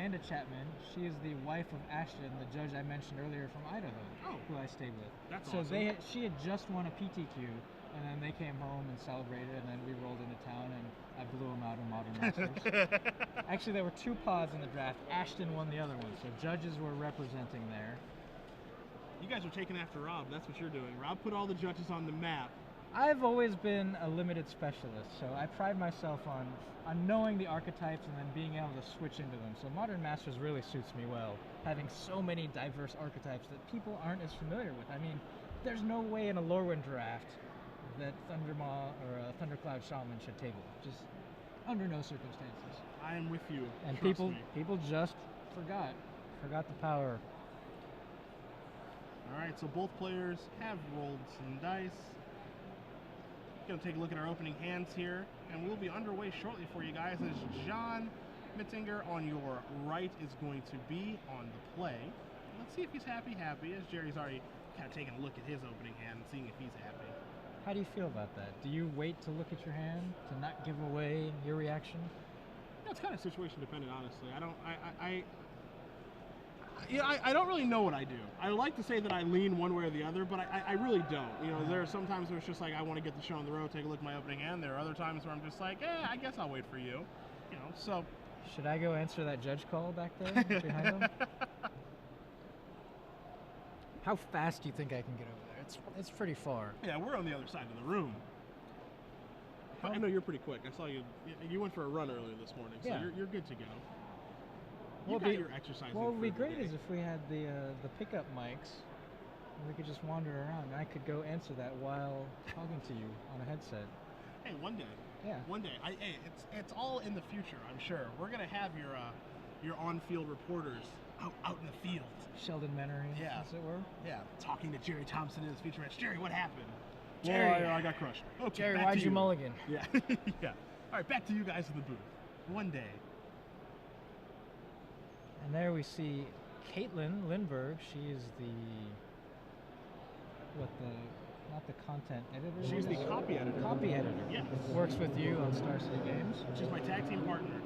Amanda Chapman. She is the wife of Ashton, the judge I mentioned earlier from Idaho, who I stayed with. That's so awesome. she had just won a PTQ, and then they came home and celebrated, and then we rolled into town, and I blew them out in Modern Masters. Actually, there were 2 pods in the draft. Ashton won the other one, so judges were representing there. You guys are taking after Rob. That's what you're doing. Rob put all the judges on the map. I've always been a limited specialist, so I pride myself on knowing the archetypes and then being able to switch into them. So Modern Masters really suits me well, having so many diverse archetypes that people aren't as familiar with. I mean, there's no way in a Lorwyn draft that Thundermaw or a Thundercloud Shaman should table. Just under no circumstances. I am with you. And Trust me. people just forgot the power. All right, so both players have rolled some dice. Going to take a look at our opening hands here, and we'll be underway shortly for you guys as John Mytinger on your right is going to be on the play. Let's see if he's happy, as Gerry's already kind of taking a look at his opening hand and seeing if he's happy. How do you feel about that? Do you wait to look at your hand to not give away your reaction? Yeah, it's kind of situation dependent, honestly. I don't really know what I do. I like to say that I lean one way or the other, but I really don't. You know, there are some times where it's just like I want to get the show on the road, take a look at my opening hand. There are other times where I'm just like, I guess I'll wait for you. You know, so. Should I go answer that judge call back there behind them? How fast do you think I can get over there? It's pretty far. Yeah, we're on the other side of the room. I know you're pretty quick. I saw you. You went for a run earlier this morning, so yeah. you're good to go. You got your exercise. What would be great is if we had the pickup mics, and we could just wander around, and I could go answer that while talking to you on a headset. Hey, one day. Yeah. One day. It's all in the future, I'm sure. We're gonna have your on-field reporters out in the field. Sheldon Menery, as it were. Yeah. Talking to Gerry Thompson in his feature match. Gerry, what happened? Gerry, I got crushed. Okay, Gerry, why'd you mulligan? Yeah. Yeah. All right, back to you guys in the booth. One day. And there we see Caitlin Lindbergh. She is not the content editor? She's the copy editor. Copy editor. Yes. Works with you on Star City Games. She's my tag team partner.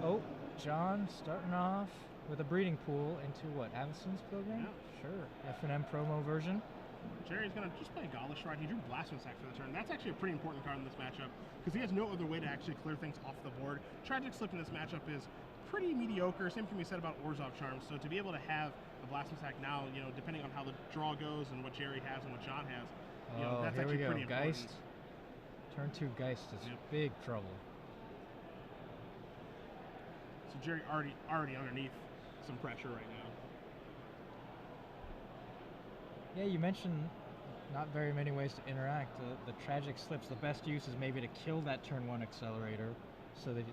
Oh, John starting off with a breeding pool into what? Avison's Pilgrim? Yeah. Sure. F&M promo version. Gerry's going to just play Gauntlet Shrine. He drew Blasphemous Act for the turn. That's actually a pretty important card in this matchup because he has no other way to actually clear things off the board. Tragic Slip in this matchup is pretty mediocre. Same can be said about Orzhov Charm. So to be able to have a Blasphemous Act now, you know, depending on how the draw goes and what Gerry has and what John has, you know, that's actually pretty important. Geist. Turn 2 Geist is big trouble. So Gerry already underneath some pressure right now. Yeah, you mentioned not very many ways to interact. The Tragic Slips, the best use is maybe to kill that turn 1 accelerator so that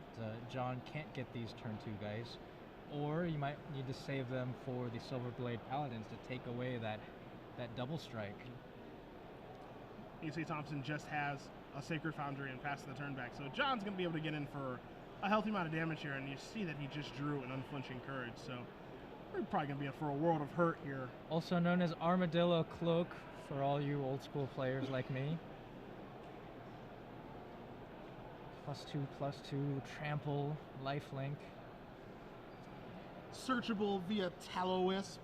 John can't get these turn 2 guys. Or you might need to save them for the Silverblade Paladins to take away that double strike. You see Thompson just has a Sacred Foundry and passes the turn back. So John's going to be able to get in for a healthy amount of damage here, and you see that he just drew an Unflinching Courage. So we're probably going to be in for a world of hurt here. Also known as Armadillo Cloak for all you old school players like me. +2/+2, trample, lifelink. Searchable via Tallowisp.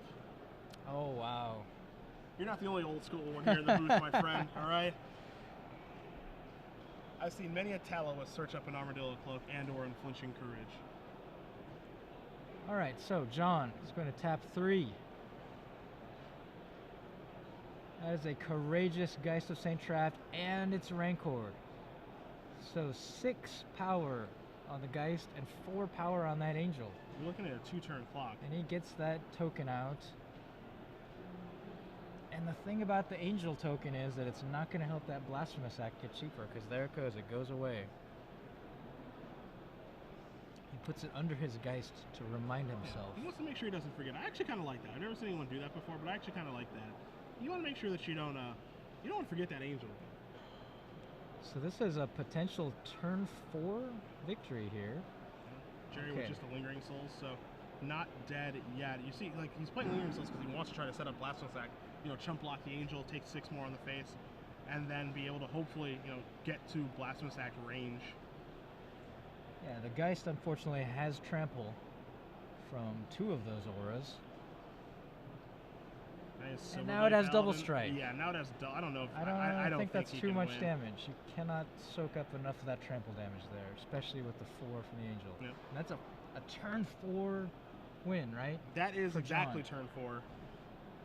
Oh, wow. You're not the only old school one here in the booth, my friend, all right? I've seen many a Tallowisp search up an Armadillo Cloak and or Unflinching Courage. All right, so John is going to tap 3. That is a Courageous Geist of St. Traft, and it's Rancor. So 6 power on the Geist and 4 power on that Angel. You're looking at a 2-turn clock. And he gets that token out. And the thing about the Angel token is that it's not going to help that Blasphemous Act get cheaper, because there it goes, it goes away. He puts it under his Geist to remind himself. He wants to make sure he doesn't forget. I actually kind of like that. I've never seen anyone do that before, but I actually kind of like that. You want to make sure that you don't want to forget that Angel. So this is a potential turn 4 victory here. Gerry with just a Lingering Souls, so not dead yet. You see, like, he's playing Lingering Souls because he wants to try to set up Blasphemous Act, you know, chump block the Angel, take 6 more on the face, and then be able to hopefully, you know, get to Blasphemous Act range. Yeah, the Geist unfortunately has trample from 2 of those auras. And now it has double strike. Yeah, now it has. I don't know if I don't think that's he too can much win. damage. You cannot soak up enough of that trample damage there, especially with the 4 from the Angel. Yep. And that's a turn 4 win, right? That is For exactly John. turn 4.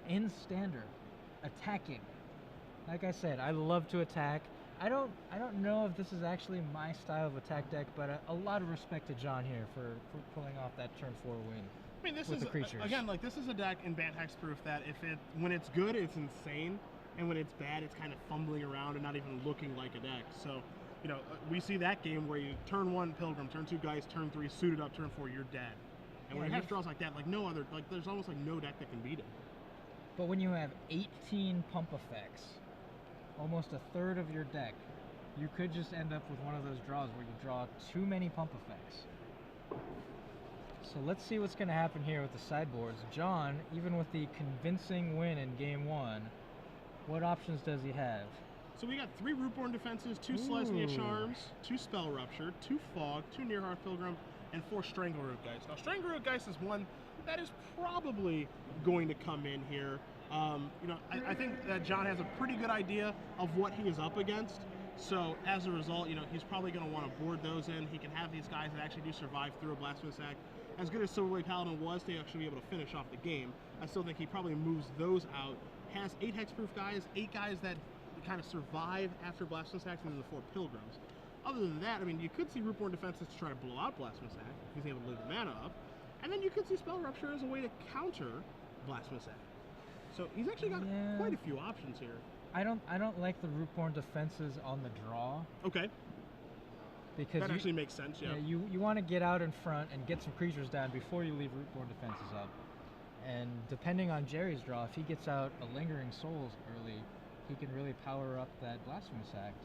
In standard, attacking. Like I said, I love to attack. I don't know if this is actually my style of attack deck, but a lot of respect to John here for pulling off that turn 4 win. I mean, this with is the creatures. again, like, this is a deck in Bant Hexproof that when it's good, it's insane, and when it's bad, it's kind of fumbling around and not even looking like a deck. So, you know, we see that game where you turn 1 Pilgrim, turn 2 Geist, turn 3 suited up, turn 4 you're dead. And when you have draws like that, like no other, like there's almost like no deck that can beat it. But when you have 18 pump effects, almost a third of your deck, you could just end up with one of those draws where you draw too many pump effects. So let's see what's going to happen here with the sideboards. John, even with the convincing win in game 1, what options does he have? So we got 3 Rootborn Defenses, 2 Selesnya Charms, 2 Spell Rupture, 2 Fog, 2 Nearhearth Pilgrim, and 4 Strangleroot Geist. Now, Strangleroot Geist is one that is probably going to come in here. You know, I think that John has a pretty good idea of what he is up against. So as a result, you know, he's probably going to want to board those in. He can have these guys that actually do survive through a Blasphemous Act. As good as Silverblade Paladin was to actually be able to finish off the game, I still think he probably moves those out. Has 8 hexproof guys, 8 guys that kind of survive after Blasphemous Act, and then the 4 Pilgrims. Other than that, I mean, you could see Rootborn Defenses to try to blow out Blasphemous Act if he's able to leave the mana up. And then you could see Spell Rupture as a way to counter Blasphemous Act. So he's actually got quite a few options here. I don't like the Rootborn Defenses on the draw. Okay. Because that actually makes sense, yeah. You want to get out in front and get some creatures down before you leave Rootborn Defenses up. And depending on Gerry's draw, if he gets out a Lingering Souls early, he can really power up that Blasphemous Act.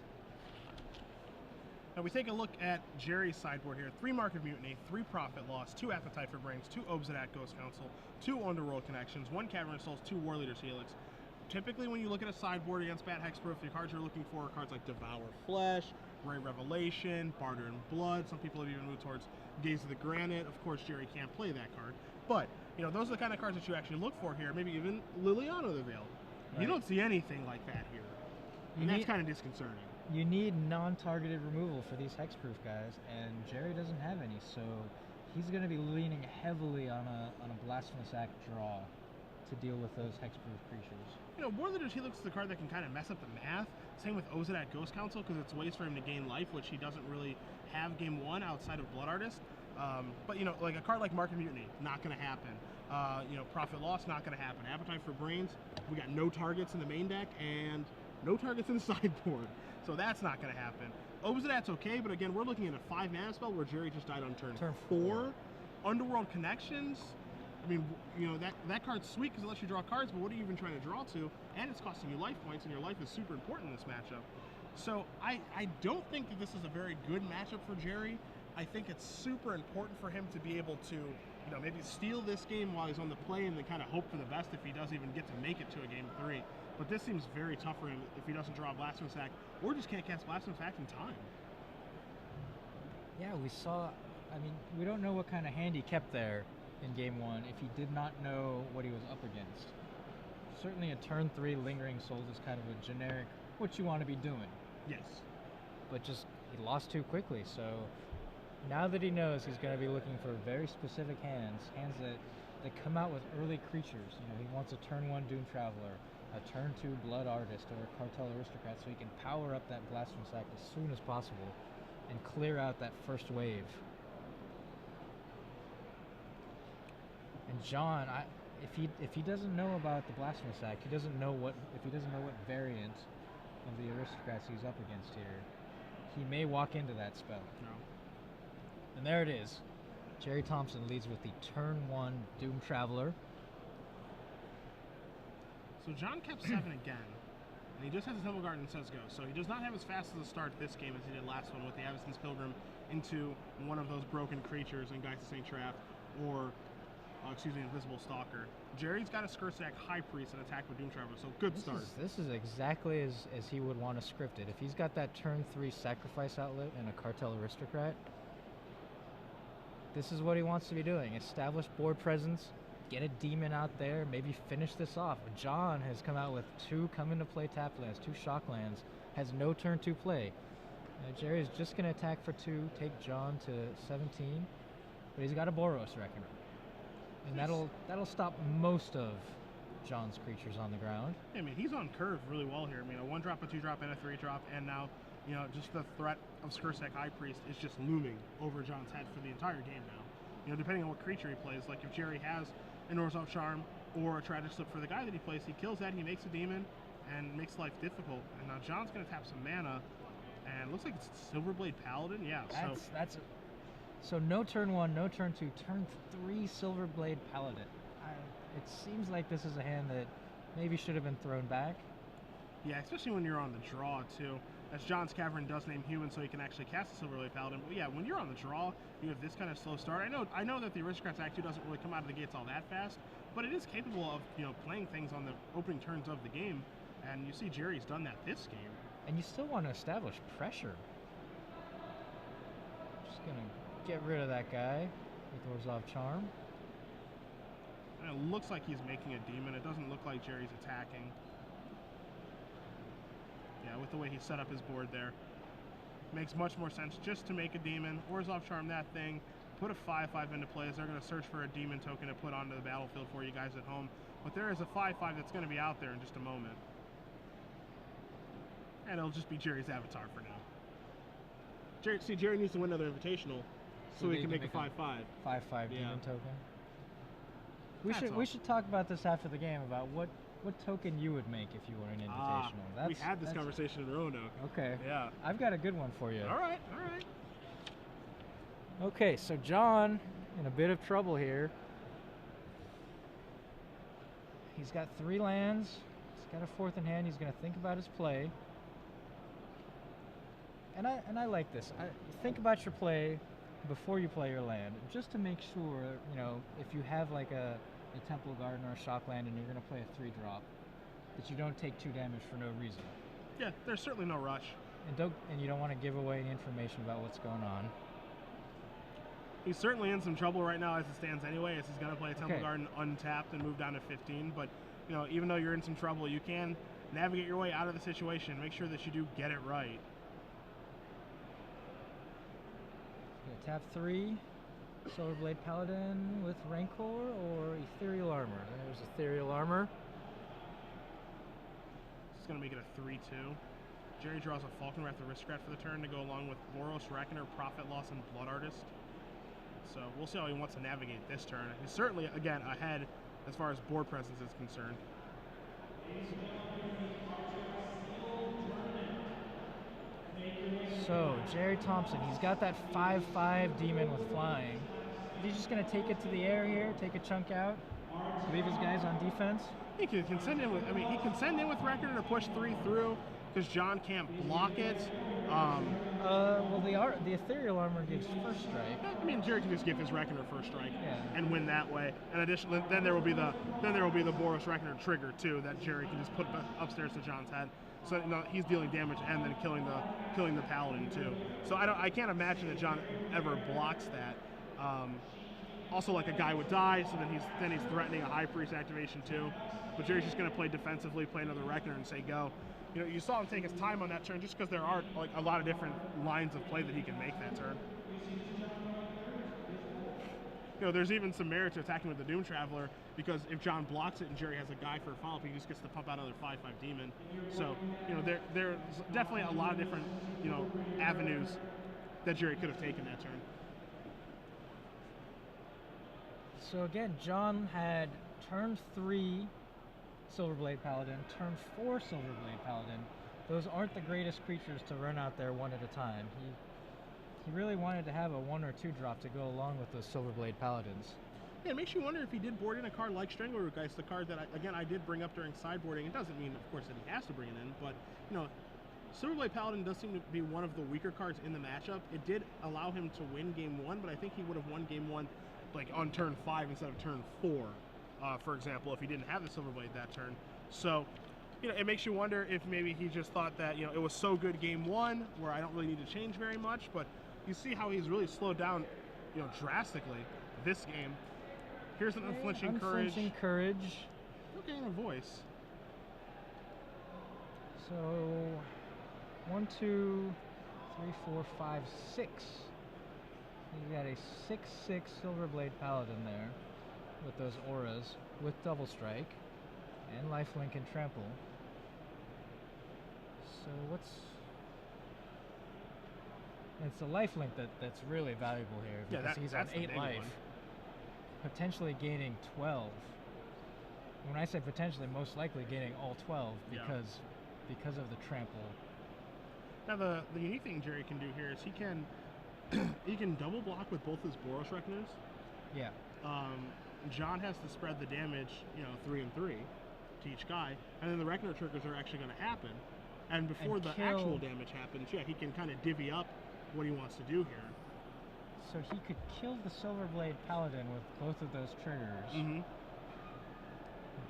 Now we take a look at Gerry's sideboard here. 3 Mark of Mutiny, 3 Profit Loss, 2 Appetite for Brains, 2 Obsidian Ghost Council, 2 Underworld Connections, 1 Cavern Souls, 2 War Leader's Helix. Typically when you look at a sideboard against Bant Hexproof, the cards you're looking for are cards like Devour Flesh, Great Revelation, Barter in Blood. Some people have even moved towards Gaze of the Granite. Of course, Gerry can't play that card. But, you know, those are the kind of cards that you actually look for here. Maybe even Liliana the Veil. Right. You don't see anything like that here. And that's kind of disconcerting. You need non-targeted removal for these hexproof guys, and Gerry doesn't have any, so he's going to be leaning heavily on a Blasphemous Act draw to deal with those hexproof creatures. You know, War Leader's Helix is the card that can kind of mess up the math. Same with Ozat Ghost Council, because it's ways for him to gain life, which he doesn't really have game 1 outside of Blood Artist. But, you know, like a card like Mark of Mutiny, not going to happen. You know, Profit Loss, not going to happen. Appetite for Brains, we got no targets in the main deck and no targets in the sideboard. So that's not going to happen. Obsidat's okay, but again, we're looking at a 5 mana spell where Gerry just died on turn 4. Underworld Connections, I mean, you know, that card's sweet because it lets you draw cards, but what are you even trying to draw to? And it's costing you life points, and your life is super important in this matchup. So I don't think that this is a very good matchup for Gerry. I think it's super important for him to be able to, you know, maybe steal this game while he's on the play and then kind of hope for the best if he does even get to make it to a game 3. But this seems very tough for him if he doesn't draw a Blasphemous Act or just can't cast Blasphemous Act in time. Yeah, we saw, I mean, we don't know what kind of hand he kept there in game 1 if he did not know what he was up against. Certainly a turn 3 Lingering Souls is kind of a generic, what you want to be doing. Yes. But just, he lost too quickly, so now that he knows, he's going to be looking for very specific hands that come out with early creatures. You know, he wants a turn 1 Doom Traveler, a turn 2 Blood Artist, or a Cartel Aristocrat, so he can power up that Blasphemous Act as soon as possible and clear out that first wave. And John, if he doesn't know about the Blasphemous Act, if he doesn't know what variant of the Aristocrats he's up against here, he may walk into that spell. No. And there it is. Gerry Thompson leads with the turn 1 Doom Traveler. So John kept 7 again, and he just has his Temple Guard and says go. So he does not have as fast as a start this game as he did last one with the Avacyn's Pilgrim into one of those broken creatures in Geist of St. Traff, or Invisible Stalker. Gerry's got a Skirsack High Priest and attack with Doom Traveler, so good start. This is exactly as he would want to script it. If he's got that turn 3 Sacrifice Outlet and a Cartel Aristocrat, this is what he wants to be doing. Establish board presence, get a demon out there, maybe finish this off. John has come out with 2 come into play tap lands, 2 shock lands, has no turn 2 play. Gerry is just going to attack for 2, take John to 17, but he's got a Boros Reckoner. And that'll stop most of John's creatures on the ground. Yeah, I mean, he's on curve really well here. I mean, a 1-drop, a 2-drop, and a 3-drop, and now, you know, just the threat of Skursek High Priest is just looming over John's head for the entire game now. You know, depending on what creature he plays, like if Gerry has an Orzhov Charm or a Tragic Slip for the guy that he plays, he kills that, he makes a demon, and makes life difficult. And now John's going to tap some mana, and it looks like it's Silverblade Paladin. Yeah, so no turn 1, no turn 2, turn 3 Silverblade Paladin. It seems like this is a hand that maybe should have been thrown back. Yeah, especially when you're on the draw, too. As John's Cavern does name human, so he can actually cast a Silverblade Paladin. But yeah, when you're on the draw, you have this kind of slow start. I know that the Aristocrats Act 2 doesn't really come out of the gates all that fast, but it is capable of, you know, playing things on the opening turns of the game. And you see Gerry's done that this game. And you still want to establish pressure. Just gonna get rid of that guy with Orzhov Charm. And it looks like he's making a demon. It doesn't look like Gerry's attacking. Yeah, with the way he set up his board there. Makes much more sense just to make a demon. Orzhov Charm that thing. Put a 5/5 into play as they're going to search for a demon token to put onto the battlefield for you guys at home. But there is a 5/5 that's going to be out there in just a moment. And it'll just be Gerry's avatar for now. Gerry needs to win another invitational so he can make a 5/5. 5/5 Yeah. demon token. That's We should talk about this after the game, about what token you would make if you were an invitational. We had this conversation in Roanoke. Okay. Yeah. I've got a good one for you. All right, all right. Okay, so John in a bit of trouble here. He's got 3 lands. He's got a 4th in hand. He's going to think about his play. And I like this. Think about your play before you play your land, just to make sure, you know, if you have like a Temple Garden or a shock land and you're going to play a 3-drop, that you don't take 2 damage for no reason. Yeah, there's certainly no rush. And you don't want to give away any information about what's going on. He's certainly in some trouble right now as it stands anyway, as he's going to play a Temple Garden untapped and move down to 15. But, you know, even though you're in some trouble, you can navigate your way out of the situation. Make sure that you do get it right. Tap 3, Silverblade Paladin with Rancor or Ethereal Armor. There's Ethereal Armor. It's going to make it a 3/2. Gerry draws a Falkenrath Aristocrat for the turn to go along with Boros Reckoner, Profit Loss, and Blood Artist. So we'll see how he wants to navigate this turn. He's certainly, again, ahead as far as board presence is concerned. So, Gerry Thompson, he's got that 5/5 demon with flying. Is he just going to take it to the air here, take a chunk out, leave his guys on defense? He can send in with, he can send in with Reckoner to push 3 through because John can't block it. Well, the Ethereal Armor gives first strike. I mean, Gerry can just give his Reckoner first strike and win that way. And additionally, then there will be the Boros Reckoner trigger too that Gerry can just put upstairs to John's head. So you know, he's dealing damage and then killing the Paladin too. So I can't imagine that John ever blocks that. Also, like, a guy would die, so then he's threatening a High Priest activation too. But Gerry's just going to play defensively, play another Reckoner, and say go. You know, you saw him take his time on that turn just because there are like a lot of different lines of play that he can make that turn. You know, there's even some merit to attacking with the Doom Traveler because if John blocks it and Gerry has a guy for a follow-up, he just gets to pump out another 5/5 demon. So, you know, there's definitely a lot of different, you know, avenues that Gerry could have taken that turn. So again, John had turn 3 Silverblade Paladin, turn 4 Silverblade Paladin. Those aren't the greatest creatures to run out there one at a time. He really wanted to have a 1 or 2 drop to go along with those Silverblade Paladins. Yeah, it makes you wonder if he did board in a card like Strangleroot Geist, the card that I did bring up during sideboarding. It doesn't mean, of course, that he has to bring it in, but you know, Silverblade Paladin does seem to be one of the weaker cards in the matchup. It did allow him to win game 1, but I think he would have won game 1 like on turn 5 instead of turn 4, for example, if he didn't have the Silverblade that turn. So, you know, it makes you wonder if maybe he just thought that, you know, it was so good game 1 where I don't really need to change very much, but you see how he's really slowed down, drastically this game. Here's an unflinching courage. Unflinching courage. Okay, and a voice. So 1, 2, 3, 4, 5, 6. You got a 6/6 Silverblade Paladin there with those auras, with double strike and lifelink and trample. So it's the lifelink that's really valuable here, because he's on 8 life, potentially gaining 12. When I say potentially, most likely gaining all 12 because of the trample. Now the unique thing Gerry can do here is he can double block with both his Boros Reckoners. Yeah. John has to spread the damage, 3 and 3 to each guy, and then the Reckoner triggers are actually going to happen. And before the actual damage happens, he can kind of divvy up what he wants to do here. So he could kill the Silverblade Paladin with both of those triggers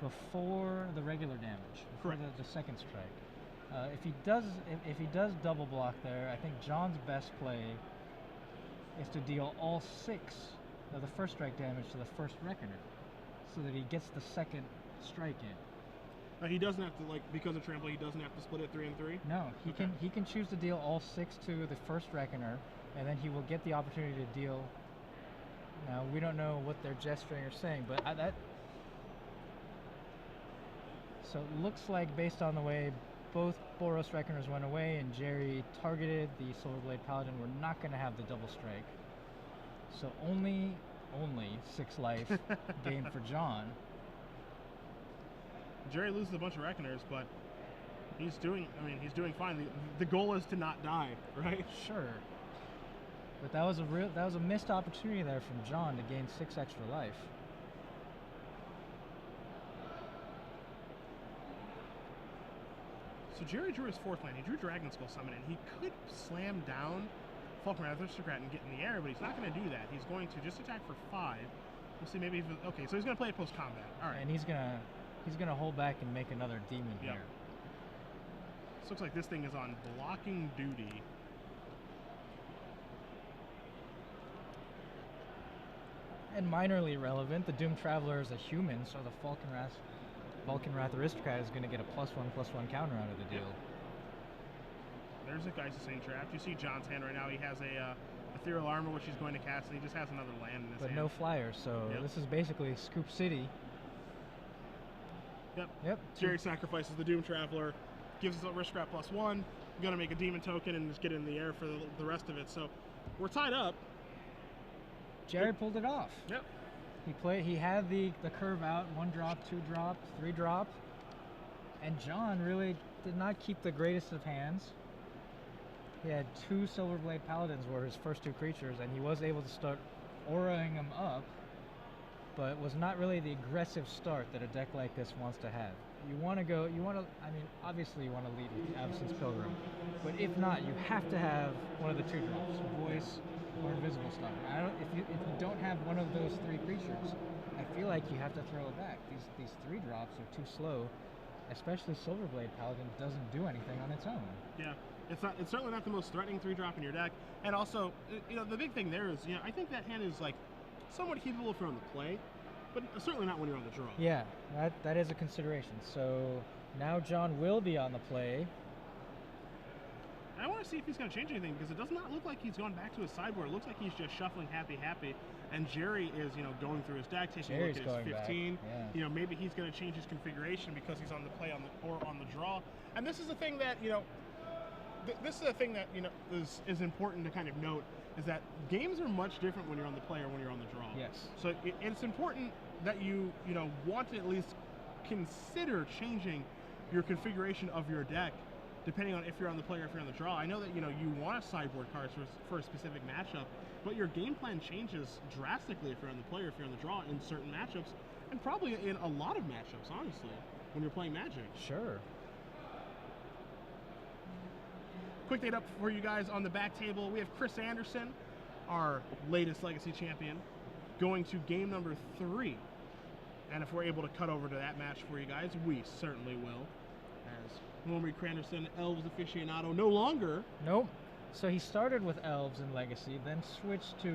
before the regular damage, before the second strike. If he does double block there, I think John's best play is to deal all 6 of the first strike damage to the first Reckoner, so that he gets the second strike in. He doesn't have to, because of trample, he doesn't have to split it 3 and 3? No, he can choose to deal all 6 to the first Reckoner, and then he will get the opportunity to deal. Now, we don't know what they're gesturing or saying, but so it looks like, based on the way both Boros Reckoners went away and Gerry targeted the Silverblade Paladin, we're not going to have the double strike. So only 6 life gained for John. Gerry loses a bunch of Reckoners, but he's doing fine. The goal is to not die, right? Sure. But that was a missed opportunity there from John to gain 6 extra life. So Gerry drew his 4th land. He drew Dragon Skull Summon, and he could slam down Falcon Aristocrat and get in the air, but he's not going to do that. He's going to just attack for 5. We'll see, maybe okay, so he's going to play it post-combat. All right. And he's gonna hold back and make another demon here. This looks like this thing is on blocking duty. And minorly relevant, the Doom Traveler is a human, so the Vulcan Wrath Aristocrat is going to get a +1/+1 counter out of the deal. There's a Geist Insane Trap. You see John's hand right now. He has a Ethereal Armor, which he's going to cast, and he just has another land in his hand. But no flyers, so this is basically Scoop City. Yep. Gerry sacrifices the Doom Traveler, gives us a Aristocrat +1. Going to make a Demon Token and just get in the air for the rest of it. So we're tied up. Gerry pulled it off. Yep. He had the curve out, 1 drop, 2 drop, 3 drop, and John really did not keep the greatest of hands. He had 2 Silverblade Paladins were his first 2 creatures, and he was able to start auraing them up, but was not really the aggressive start that a deck like this wants to have. Obviously you want to lead with Absence Pilgrim, but if not, you have to have one of the 2 drops, Voice or Invisible Star. If you don't have one of those 3 creatures, I feel like you have to throw it back. These 3 drops are too slow, especially Silverblade Paladin doesn't do anything on its own. Yeah, it's certainly not the most threatening 3 drop in your deck, and also, the big thing there is, I think that hand is somewhat keepable if you're on the play, but certainly not when you're on the draw. Yeah, that is a consideration. So now John will be on the play. I want to see if he's going to change anything, because it does not look like he's gone back to his sideboard. It looks like he's just shuffling happy, and Gerry is, going through his deck, taking a look at his 15. Yeah. Maybe he's going to change his configuration because he's on the play or on the draw. And this is the thing that, is important to kind of note, is that games are much different when you're on the play or when you're on the draw. Yes. So it's important that you want to at least consider changing your configuration of your deck, depending on if you're on the play or if you're on the draw. I know that you want to sideboard cards for a specific matchup, but your game plan changes drastically if you're on the play or if you're on the draw in certain matchups, and probably in a lot of matchups, honestly, when you're playing Magic. Sure. Quick date up for you guys on the back table. We have Chris Anderson, our latest Legacy champion, going to game number 3. And if we're able to cut over to that match for you guys, we certainly will. As Wilmary Cranderson, Elves aficionado, no longer. Nope. So he started with Elves in Legacy, then switched to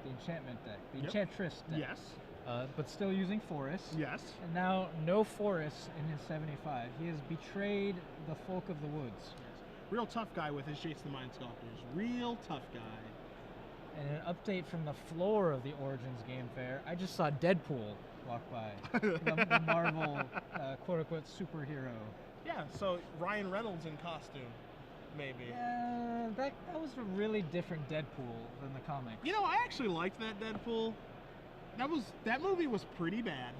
the Enchantment deck, the Enchantress deck. Yes. But still using forests. Yes. And now no forests in his 75. He has betrayed the folk of the woods. Yes. Real tough guy with his Jace the Mind Sculptors. Real tough guy. And an update from the floor of the Origins Game Fair. I just saw Deadpool walk by. the Marvel quote-unquote superhero. Yeah, so Ryan Reynolds in costume, maybe. Yeah, that was a really different Deadpool than the comics. You know, I actually liked that Deadpool. That movie was pretty bad.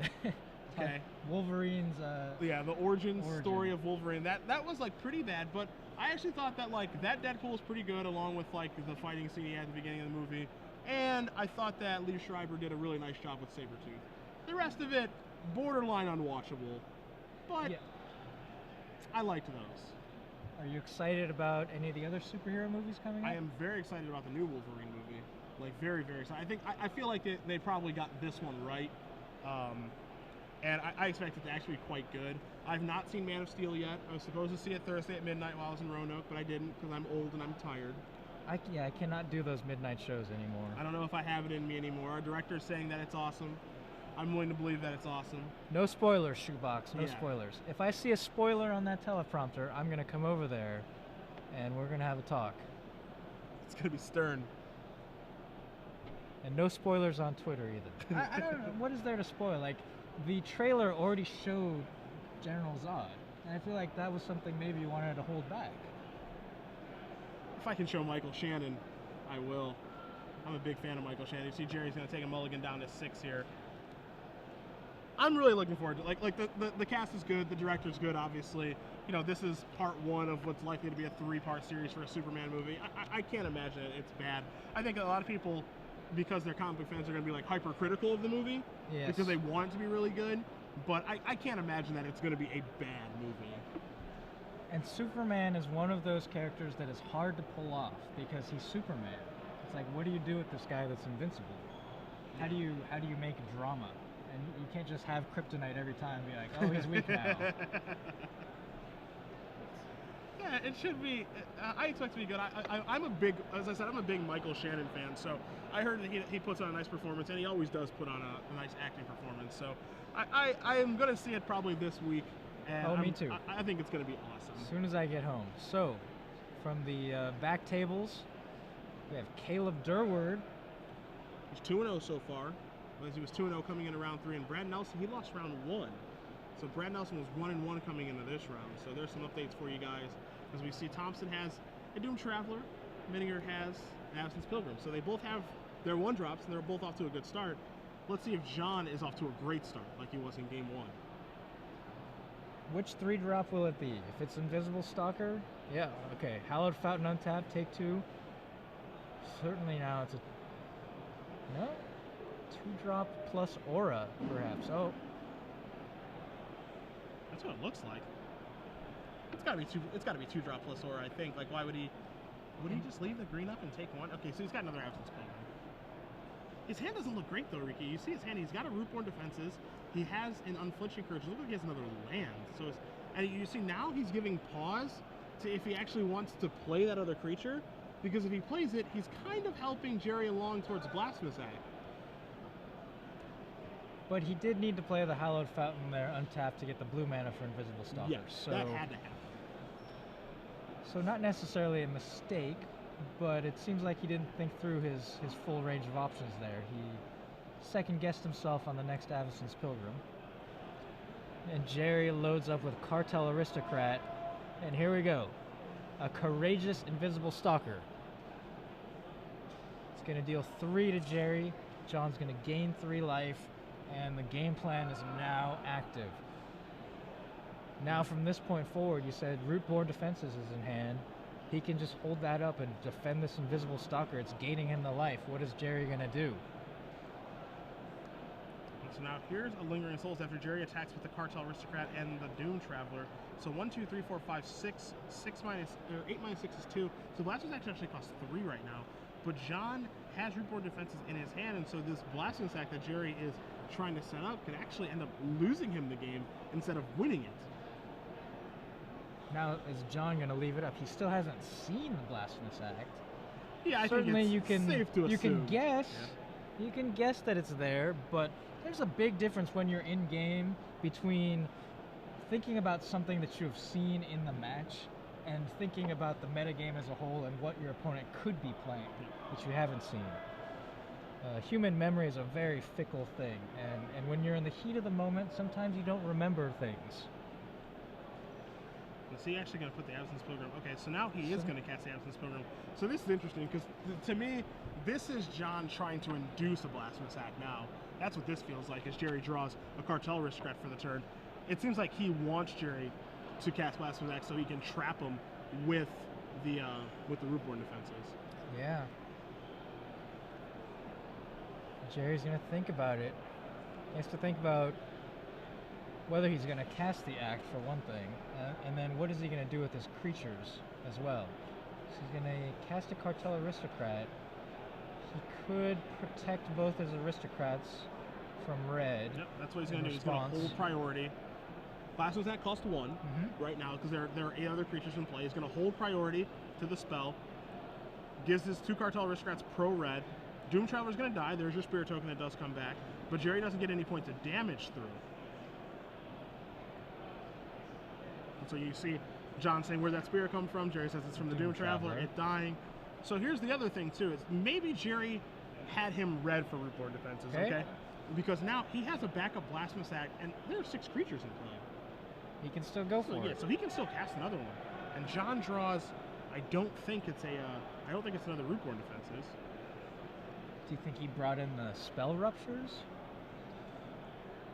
Okay. Wolverine's yeah, the origin story of Wolverine. That was like pretty bad, but I actually thought that like that Deadpool was pretty good, along with like the fighting scene he had at the beginning of the movie. And I thought that Lee Schreiber did a really nice job with Sabretooth. The rest of it, borderline unwatchable. But yeah. I liked those. Are you excited about any of the other superhero movies coming up? I am very excited about the new Wolverine movie. Like, very, very excited. I feel like they probably got this one right. And I expect it to actually be quite good. I've not seen Man of Steel yet. I was supposed to see it Thursday at midnight while I was in Roanoke, but I didn't because I'm old and I'm tired. I cannot do those midnight shows anymore. I don't know if I have it in me anymore. Our director's saying that it's awesome. I'm willing to believe that it's awesome. No spoilers, Shoebox. No spoilers. If I see a spoiler on that teleprompter, I'm going to come over there and we're going to have a talk. It's going to be stern. And no spoilers on Twitter either. I don't know. What is there to spoil? Like, the trailer already showed General Zod. And I feel like that was something maybe you wanted to hold back. If I can show Michael Shannon, I will. I'm a big fan of Michael Shannon. You see Jerry's going to take a mulligan down to 6 here. I'm really looking forward to it. Like the cast is good, the director's good, obviously. You know, this is part 1 of what's likely to be a 3-part series for a Superman movie. I can't imagine it's bad. I think a lot of people, because they're comic book fans, are going to be like hypercritical of the movie because they want it to be really good. But I can't imagine that it's going to be a bad movie. And Superman is one of those characters that is hard to pull off because he's Superman. It's like, what do you do with this guy that's invincible? How do you make drama? And you can't just have kryptonite every time and be like, oh, he's weak now. Yeah, it should be. I expect it to be good. I'm a big, as I said, I'm a big Michael Shannon fan. So I heard that he puts on a nice performance, and he always does put on a nice acting performance. So I am going to see it probably this week. And me too. I think it's going to be awesome. As soon as I get home. So, from the back tables, we have Caleb Durward. He's 2-0 so far. He was 2-0 coming in round 3, and Brad Nelson, he lost round 1. So Brad Nelson was 1-1 coming into this round. So there's some updates for you guys. As we see, Thompson has a Doom Traveler, Mytinger has an Absence Pilgrim. So they both have their 1-drops, and they're both off to a good start. Let's see if John is off to a great start, like he was in game 1. Which 3-drop will it be? If it's Invisible Stalker? Yeah, okay. Hallowed Fountain untapped, take 2. Certainly now it's a... No? 2-drop plus Aura, perhaps. Oh. That's what it looks like. It's gotta be 2-drop plus Aura, I think. Like, why would he... Would he just leave the green up and take 1? Okay, so he's got another Absence Pilgrim. His hand doesn't look great, though, Ricky. You see his hand. He's got a Rootborn Defenses. He has an Unflinching Courage. It looks like he has another land. So and you see now he's giving pause to if he actually wants to play that other creature. Because if he plays it, he's kind of helping Gerry along towards Blasphemous Act. But he did need to play the Hallowed Fountain there untapped to get the blue mana for Invisible Stalker. Yes, so that had to happen. So not necessarily a mistake, but it seems like he didn't think through his full range of options there. He second-guessed himself on the next Avacyn's Pilgrim. And Gerry loads up with Cartel Aristocrat, and here we go. A Courageous Invisible Stalker. It's going to deal 3 to Gerry. John's going to gain 3 life, and the game plan is now active. Now from this point forward, you said Rootborn Defenses is in hand. He can just hold that up and defend this Invisible Stalker. It's gaining him the life. What is Gerry going to do? So now here's a Lingering Souls after Gerry attacks with the Cartel Aristocrat and the Doom Traveler. So 1, 2, 3, 4, 5, 6. 8 minus 6 is 2. So Blasphemous Act actually costs 3 right now. But John has Rootborn Defenses in his hand, and so this Blasphemous Act that Gerry is trying to set up could actually end up losing him the game instead of winning it. Now, is John going to leave it up? He still hasn't seen the Blasphemous Act. Yeah, I Certainly think it's safe to you assume. can guess. Yeah. You can guess that it's there, but there's a big difference when you're in game between thinking about something that you have seen in the match and thinking about the metagame as a whole and what your opponent could be playing, which you haven't seen. Human memory is a very fickle thing, and when you're in the heat of the moment, sometimes you don't remember things. Is he actually going to put the Absence Pilgrim? Okay, so now he is going to cast the Absence Pilgrim. So this is interesting, because to me, this is John trying to induce a Blasphemous Act now. That's what this feels like, as Gerry draws a Cartel Aristocrat for the turn. It seems like he wants Gerry to cast Blasphemous Act so he can trap him with the Rootborn defenses. Yeah. Gerry's going to think about it. He has to think about whether he's going to cast the act for one thing, and then what is he going to do with his creatures as well. So he's going to cast a Cartel Aristocrat. He could protect both his aristocrats from red. Yep, that's what he's going to do. He's going to hold priority. Blasphemous Act cost 1 right now, because there are 8 other creatures in play. He's going to hold priority to the spell. Gives his 2 Cartel Aristocrats pro-red. Doom Traveler's going to die. There's your Spirit Token that does come back. But Gerry doesn't get any points of damage through. And so you see John saying, where'd that Spirit come from? Gerry says it's from the Doom Traveler. It dying. So here's the other thing, too. Is maybe Gerry had him red for Rootborn defenses, okay? Because now he has a backup Blasphemous Act, and there are 6 creatures in play. He can still go for it. Yeah, so he can still cast another one. And John draws, I don't think it's another Rootborn defenses. Do you think he brought in the Spell Ruptures?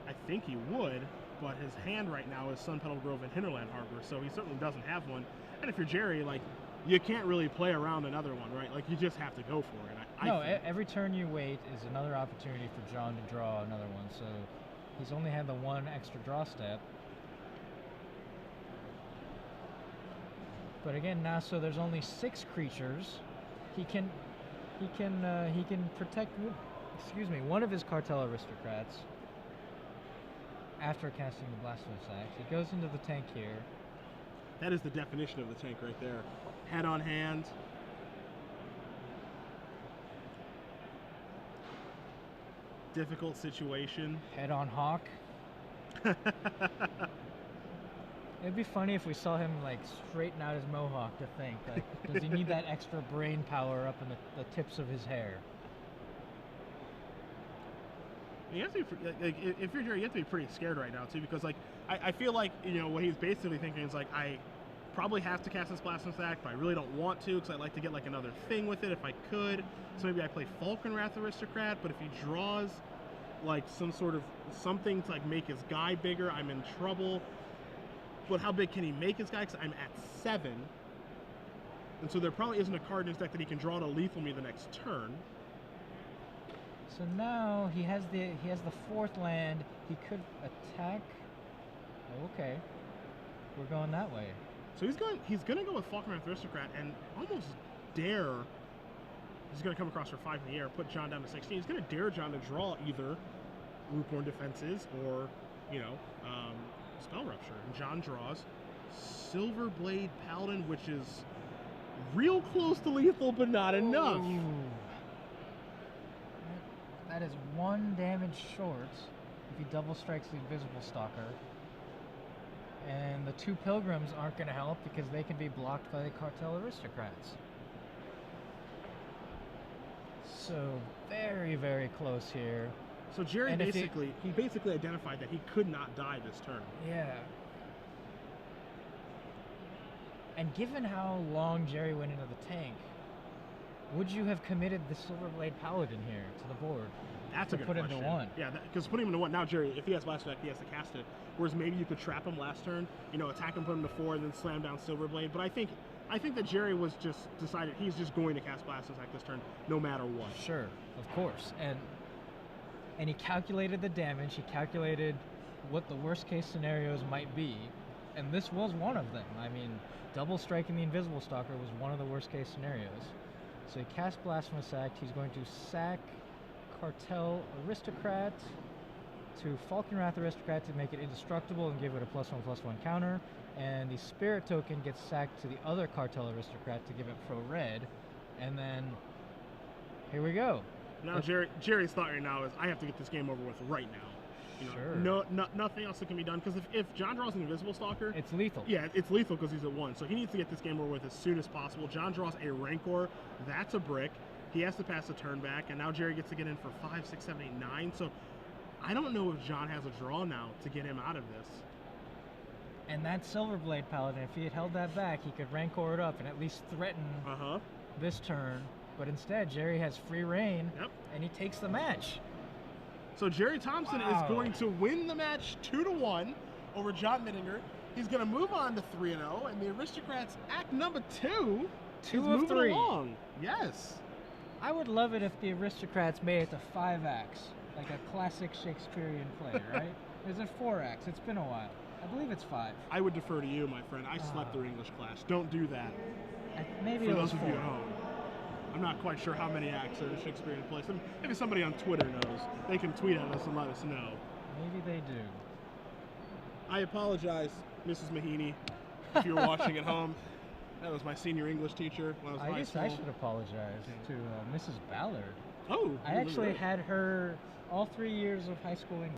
I think he would, but his hand right now is Sun Petal Grove and Hinterland Harbor, so he certainly doesn't have one. And if you're Gerry, like, you can't really play around another one, right? Like, you just have to go for it. Every turn you wait is another opportunity for John to draw another one, so he's only had the 1 extra draw step. But again, now, so there's only 6 creatures. He can protect, one of his Cartel Aristocrats after casting the Blasphemous Act. He goes into the tank here. That is the definition of the tank right there. Head on hand. Difficult situation. Head on Hawk. It'd be funny if we saw him like straighten out his mohawk to think. Like, does he need that extra brain power up in the tips of his hair? You have to be, like, if you're Gerry, you have to be pretty scared right now too, because like I feel like, you know, what he's basically thinking is like, I probably have to cast this Blasphemous Act, but I really don't want to, because I'd like to get like another thing with it if I could. So maybe I play Falcon Wrath Aristocrat, but if he draws like some sort of something to like make his guy bigger, I'm in trouble. But how big can he make his guy? Because I'm at 7. And so there probably isn't a card in his deck that he can draw to lethal me the next turn. So now he has the 4th land. He could attack. Oh, okay. We're going that way. So he's gonna go with Falcon Wrath Aristocrat and almost dare. He's gonna come across for 5 in the air, put John down to 16. He's gonna dare John to draw either Rootborn defenses or, you know, Spell Rupture. And John draws Silverblade Paladin, which is real close to lethal, but not enough. That is 1 damage short if he double strikes the Invisible Stalker. And the 2 Pilgrims aren't going to help because they can be blocked by the Cartel Aristocrats. So very, very close here. So Gerry basically identified that he could not die this turn. Yeah. And given how long Gerry went into the tank, would you have committed the Silverblade Paladin here to the board? That's a good question. Into 1. Yeah, because putting him into 1, now Gerry, if he has Blast Deck, he has to cast it. Whereas maybe you could trap him last turn, you know, attack him, put him to 4, and then slam down Silverblade. But I think that Gerry was just decided he's just going to cast Blast Attack this turn, no matter what. Sure, of course. And he calculated the damage, he calculated what the worst case scenarios might be, and this was one of them. I mean, double striking the Invisible Stalker was one of the worst case scenarios. So he cast Blasphemous Act, he's going to sack Cartel Aristocrat to Falconwrath Aristocrat to make it indestructible and give it a +1/+1 counter, and the Spirit token gets sacked to the other Cartel Aristocrat to give it pro red, and then here we go. Now Jerry's thought right now is, I have to get this game over with right now. You know, Sure. Nothing else that can be done, because if John draws an Invisible Stalker, It's lethal. yeah, it's lethal because he's at 1. So he needs to get this game over with as soon as possible. John draws a Rancor. That's a brick. He has to pass a turn back, and now Jerry gets to get in for 5, 6, 7, 8, 9. So I don't know if John has a draw now to get him out of this. And that Silverblade Paladin, if he had held that back, he could Rancor it up and at least threaten this turn. But instead, Jerry has free reign, and he takes the match. So Gerry Thompson is going to win the match 2-1 over John Mytinger. He's going to move on to 3-0, and the Aristocrats Act number 2 2 is of moving 3. along. Yes. I would love it if the Aristocrats made it to 5 acts, like a classic Shakespearean play, right? Is it 4 acts? It's been a while. I believe it's 5. I would defer to you, my friend. I slept through English class. Don't do that. Maybe For it was those of 4. you at home. I'm not quite sure how many acts are in a Shakespearean play. Maybe somebody on Twitter knows. They can tweet at us and let us know. Maybe they do. I apologize, Mrs. Mahaney, if you're watching at home. That was my senior English teacher when I was in high guess school. I should apologize to Mrs. Ballard. Oh, I actually had her all 3 years of high school English.